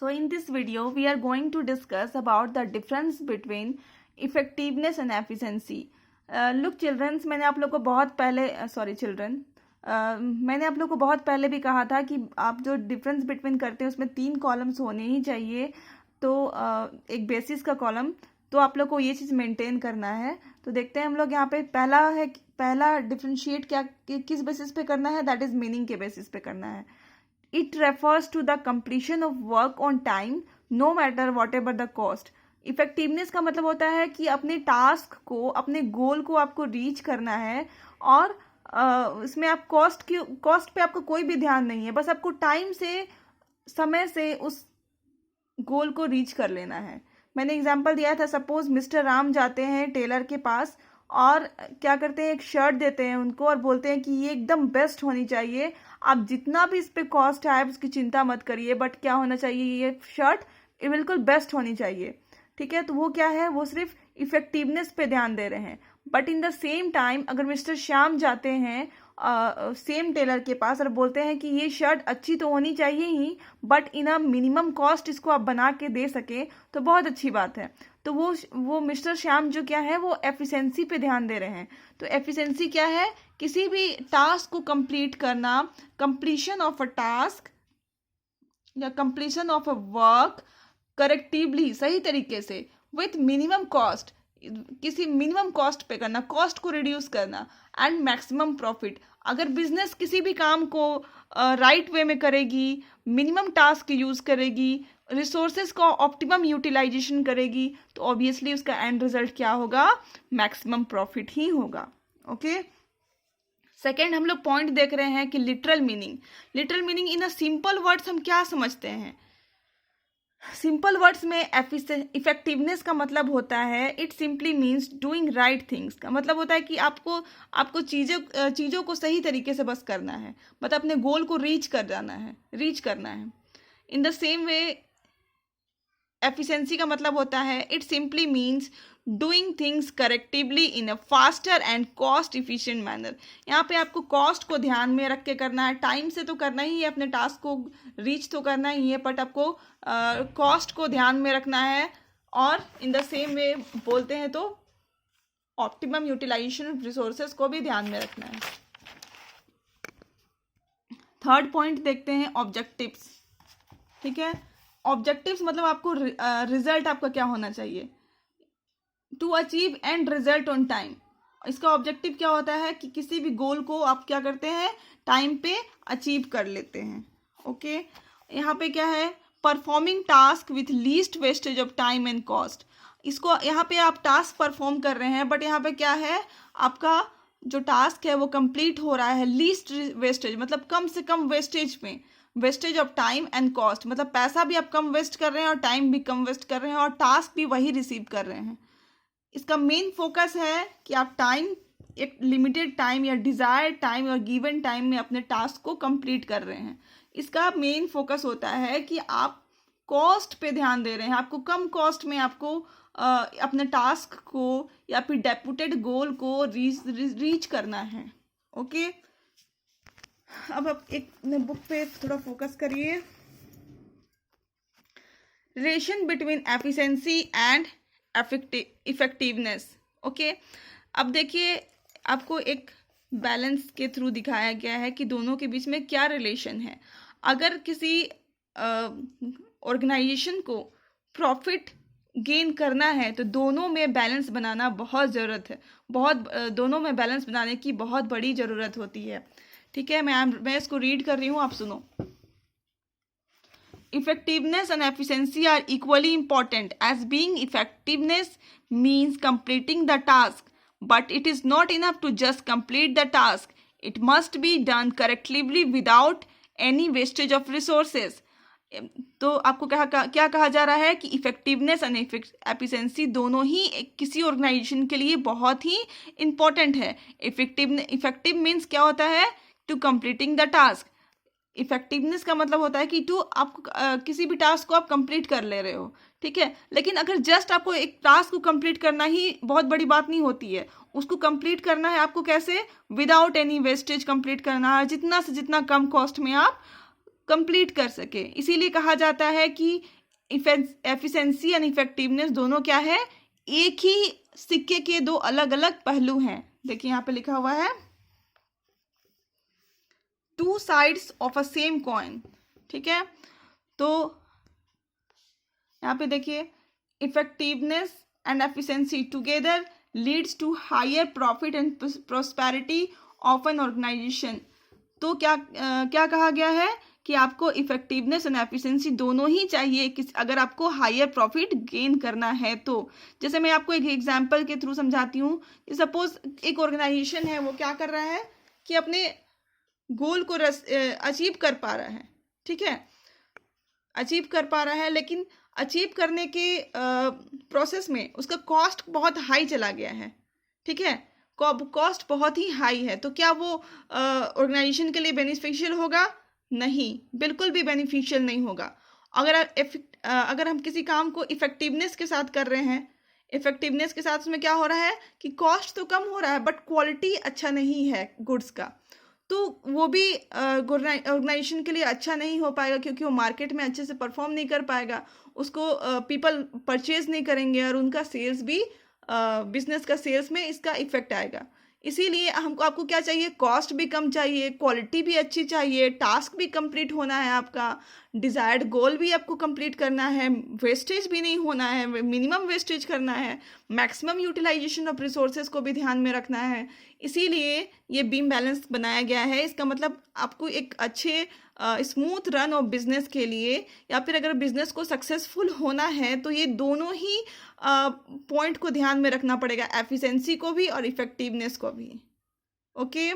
So in this video, we are going to discuss about the difference between effectiveness and efficiency. Look children, मैंने आप लोग को बहुत पहले मैंने आप लोग को बहुत पहले भी कहा था कि आप जो डिफरेंस बिटवीन करते हैं उसमें 3 कॉलम्स होने ही चाहिए. तो एक बेसिस का कॉलम, तो आप लोग को ये चीज़ मेंटेन करना है. तो देखते हैं हम लोग यहाँ पे पहला डिफ्रेंशिएट क्या किस बेसिस पे करना है, दैट इज मीनिंग के बेसिस पे करना है. It refers to the completion of work on time, no matter whatever the cost. Effectiveness का मतलब होता है कि अपने टास्क को, अपने गोल को आपको रीच करना है और इसमें आप कॉस्ट पे आपको कोई भी ध्यान नहीं है, बस आपको टाइम से, समय से उस गोल को रीच कर लेना है. मैंने एग्जांपल दिया था, सपोज मिस्टर राम जाते हैं टेलर के पास और क्या करते हैं, एक शर्ट देते हैं उनको और बोलते हैं कि ये एकदम बेस्ट होनी चाहिए, आप जितना भी इस पर कॉस्ट है उसकी चिंता मत करिए, बट क्या होना चाहिए, ये शर्ट बिल्कुल बेस्ट होनी चाहिए. ठीक है, तो वो क्या है, वो सिर्फ इफेक्टिवनेस पे ध्यान दे रहे हैं. But in the same time अगर मिस्टर श्याम जाते हैं सेम टेलर के पास और बोलते हैं कि ये शर्ट अच्छी तो होनी चाहिए ही, but in a minimum cost इसको आप बना के दे सके तो बहुत अच्छी बात है. तो वो मिस्टर श्याम जो क्या है, वो एफिशिएंसी पे ध्यान दे रहे हैं. तो एफिशिएंसी क्या है, किसी भी टास्क को कंप्लीट करना, कंप्लीशन ऑफ अ टास्क या कंप्लीशन ऑफ अ वर्क करेक्टिवली, सही तरीके से, विथ मिनिमम कॉस्ट, किसी मिनिमम कॉस्ट पे करना, कॉस्ट को रिड्यूस करना, एंड मैक्सिमम प्रॉफिट. अगर बिजनेस किसी भी काम को राइट वे में करेगी, मिनिमम टास्क यूज करेगी, रिसोर्सेज का ऑप्टिमम यूटिलाइजेशन करेगी, तो ऑब्वियसली उसका एंड रिजल्ट क्या होगा, मैक्सिमम प्रॉफिट ही होगा. ओके, सेकेंड हम लोग पॉइंट देख रहे हैं कि literal meaning in a simple words हम क्या समझते हैं. सिंपल वर्ड्स में इफेक्टिवनेस का मतलब होता है, it simply means doing right things. का मतलब होता है कि आपको चीज़ों को सही तरीके से बस करना है, मतलब अपने गोल को रीच करना है. In the same way efficiency का मतलब होता है, it simply means doing things correctively in a faster and cost efficient manner. यहाँ पे आपको कॉस्ट को ध्यान में रख के करना है, टाइम से तो करना ही है, अपने टास्क को रीच तो करना ही है, बट आपको कॉस्ट को ध्यान में रखना है. और इन द सेम वे बोलते हैं तो ऑप्टिमम यूटिलाइजेशन रिसोर्सेज को भी ध्यान में रखना है. थर्ड पॉइंट देखते हैं, ऑब्जेक्टिव्स. ठीक है, ऑब्जेक्टिव्स मतलब आपको रिजल्ट आपका क्या होना चाहिए, to achieve end result on time. इसका ऑब्जेक्टिव क्या होता है कि किसी भी गोल को आप क्या करते हैं, टाइम पे अचीव कर लेते हैं. ओके, यहाँ पे क्या है, performing task with least wastage of time and cost. इसको यहाँ पे आप टास्क परफॉर्म कर रहे हैं, बट यहाँ पे क्या है, आपका जो टास्क है वो कंप्लीट हो रहा है लीस्ट वेस्टेज, मतलब कम से कम वेस्टेज में, wastage of time and cost, मतलब पैसा भी आप कम वेस्ट कर रहे हैं और टाइम भी कम वेस्ट कर रहे हैं और टास्क भी वही रिसीव कर रहे हैं. इसका मेन फोकस है कि आप एक लिमिटेड टाइम या डिजायर्ड टाइम या गिवन टाइम में अपने टास्क को कंप्लीट कर रहे हैं. इसका मेन फोकस होता है कि आप कॉस्ट पे ध्यान दे रहे हैं, आपको कम कॉस्ट में आपको अपने टास्क को या फिर डेपुटेड गोल को रीच करना है. ओके, अब आप एक बुक पे थोड़ा फोकस करिए. Relation between efficiency and effectiveness. Okay, अब देखिए आपको एक बैलेंस के थ्रू दिखाया गया है कि दोनों के बीच में क्या रिलेशन है. अगर किसी ऑर्गेनाइजेशन को प्रॉफिट गेन करना है तो दोनों में बैलेंस बनाना बहुत ज़रूरत है, दोनों में बैलेंस बनाने की बहुत बड़ी ज़रूरत होती है. ठीक है, मैं इसको रीड कर रही हूँ, आप सुनो. Effectiveness and efficiency are equally important, as being effectiveness means completing the task, but it is not enough to just complete the task. It must be done correctly without any wastage of resources. तो आपको क्या कहा जा रहा है कि effectiveness and efficiency दोनों ही किसी ऑर्गेनाइजेशन के लिए बहुत ही इंपॉर्टेंट है. इफेक्टिव मीन्स क्या होता है, to completing the task. Effectiveness का मतलब होता है कि आप किसी भी टास्क को आप कंप्लीट कर ले रहे हो. ठीक है, लेकिन अगर जस्ट आपको एक टास्क को कंप्लीट करना ही बहुत बड़ी बात नहीं होती है, उसको कंप्लीट करना है आपको कैसे, विदाउट एनी वेस्टेज कंप्लीट करना है, जितना से जितना कम कॉस्ट में आप कंप्लीट कर सके। इसीलिए कहा जाता है कि एफिशिएंसी एंड इफेक्टिवनेस दोनों क्या है, एक ही सिक्के के दो अलग अलग पहलू हैं। देखिए यहाँ पे लिखा हुआ है two sides of a same coin. ठीक है, तो यहाँ पे देखिए effectiveness and efficiency together leads to higher profit and prosperity of an organisation. तो क्या कहा गया है कि आपको इफेक्टिवनेस एंड एफिशिएंसी दोनों ही चाहिए अगर आपको हायर प्रॉफिट गेन करना है तो। जैसे मैं आपको एक एग्जांपल के थ्रू समझाती हूँ कि सपोज एक ऑर्गेनाइजेशन है, वो क्या कर रहा है कि अपने गोल को अचीव कर पा रहा है। ठीक है, अचीव कर पा रहा है, लेकिन अचीव करने के प्रोसेस में उसका कॉस्ट बहुत हाई चला गया है। ठीक है, कॉस्ट बहुत ही हाई है, तो क्या वो ऑर्गेनाइजेशन के लिए बेनिफिशियल होगा? नहीं, बिल्कुल भी बेनिफिशियल नहीं होगा। अगर हम किसी काम को इफेक्टिवनेस के साथ कर रहे हैं, इफेक्टिवनेस के साथ उसमें क्या हो रहा है कि कॉस्ट तो कम हो रहा है बट क्वालिटी अच्छा नहीं है गुड्स का, तो वो भी ऑर्गेनाइजेशन के लिए अच्छा नहीं हो पाएगा, क्योंकि वो मार्केट में अच्छे से परफॉर्म नहीं कर पाएगा, उसको पीपल परचेज नहीं करेंगे और उनका सेल्स भी बिजनेस का सेल्स में इसका इफेक्ट आएगा। इसीलिए आपको क्या चाहिए, कॉस्ट भी कम चाहिए, क्वालिटी भी अच्छी चाहिए, टास्क भी कंप्लीट होना है, आपका डिजायर्ड गोल भी आपको कंप्लीट करना है, वेस्टेज भी नहीं होना है, मिनिमम वेस्टेज करना है, मैक्सिमम यूटिलाइजेशन ऑफ रिसोर्सेज को भी ध्यान में रखना है। इसीलिए ये बीम बैलेंस बनाया गया है। इसका मतलब आपको एक अच्छे स्मूथ रन ऑफ बिजनेस के लिए, या फिर अगर बिजनेस को सक्सेसफुल होना है तो ये दोनों ही पॉइंट को ध्यान में रखना पड़ेगा, एफिशिएंसी को भी और इफेक्टिवनेस को भी। ओके।